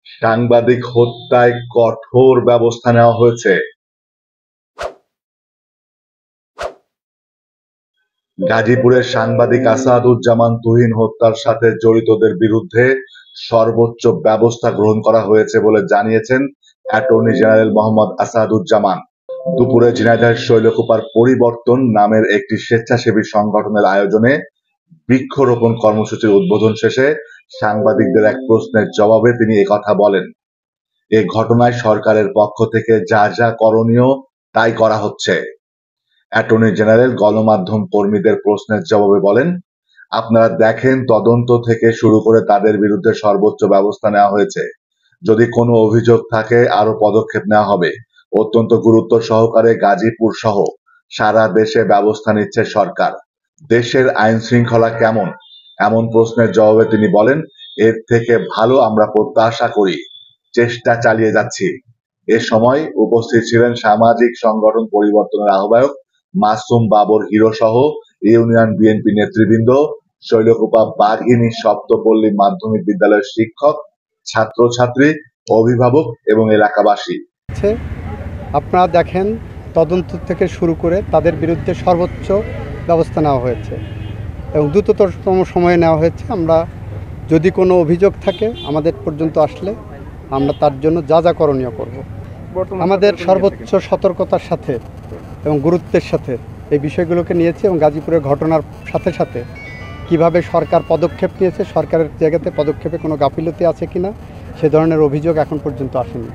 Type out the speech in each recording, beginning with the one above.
সাংবাদিক হত্যায় কঠোর ব্যবস্থা নেওয়া হয়েছে। গাজীপুরের সাংবাদিক আসাদুজ্জামান তুহিন হত্যার সাথে জড়িতদের বিরুদ্ধে সর্বোচ্চ ব্যবস্থা গ্রহণ করা হয়েছে বলে জানিয়েছেন অ্যাটর্নি জেনারেল মোহাম্মদ আসাদুজ্জামান। দুপুরে ঝিনাইদহের শৈলকুপার পরিবর্তন নামের একটি স্বেচ্ছাসেবী সংগঠনের আয়োজনে বৃক্ষরোপণ কর্মসূচির উদ্বোধন শেষে সাংবাদিকদের এক প্রশ্নের জবাবে তিনি একথা বলেন। এ ঘটনায় সরকারের পক্ষ থেকে যা যা করণীয় তাই করা হচ্ছে। অ্যাটর্নি জেনারেল গণমাধ্যম কর্মীদের প্রশ্নের জবাবে বলেন, আপনারা দেখেন তদন্ত থেকে শুরু করে তাদের বিরুদ্ধে সর্বোচ্চ ব্যবস্থা নেওয়া হয়েছে। যদি কোনো অভিযোগ থাকে আরো পদক্ষেপ নেওয়া হবে। অত্যন্ত গুরুত্ব সহকারে গাজীপুর সহ সারা দেশে ব্যবস্থা নিচ্ছে সরকার। দেশের আইন শৃঙ্খলা কেমন? এমন প্রশ্নের জবাবে তিনি বলেন, এর থেকে ভালো আমরা প্রত্যাশা করি, চেষ্টা চালিয়ে যাচ্ছি। এ সময় উপস্থিত ছিলেন সামাজিক সংগঠন পরিবর্তনের আহ্বায়ক মাসুম বাবর হিরো সহ ইউনিয়ন বিএনপি নেতৃবৃন্দ, শৈলকুপা বাঘিনী সপ্তপল্লী মাধ্যমিক বিদ্যালয়ের শিক্ষক, ছাত্রছাত্রী, অভিভাবক এবং এলাকাবাসী। আপনারা দেখেন তদন্ত থেকে শুরু করে তাদের বিরুদ্ধে সর্বোচ্চ ব্যবস্থা নেওয়া হয়েছে এবং দ্রুততম সময়ে নেওয়া হয়েছে। আমরা যদি কোনো অভিযোগ থাকে আমাদের পর্যন্ত আসলে আমরা তার জন্য যা যা করণীয় করব। আমাদের সর্বোচ্চ সতর্কতার সাথে এবং গুরুত্বের সাথে এই বিষয়গুলোকে নিয়েছে এবং গাজীপুরের ঘটনার সাথে সাথে কিভাবে সরকার পদক্ষেপ নিয়েছে, সরকারের জায়গাতে পদক্ষেপে কোনো গাফিলতি আছে কিনা সে ধরনের অভিযোগ এখন পর্যন্ত আসেনি।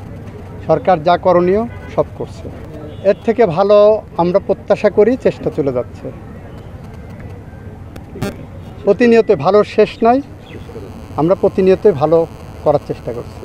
সরকার যা করণীয় সব করছে। এর থেকে ভালো আমরা প্রত্যাশা করি, চেষ্টা চলে যাচ্ছে প্রতিনিয়ত। ভালো শেষ নাই, আমরা প্রতিনিয়তই ভালো করার চেষ্টা করছি।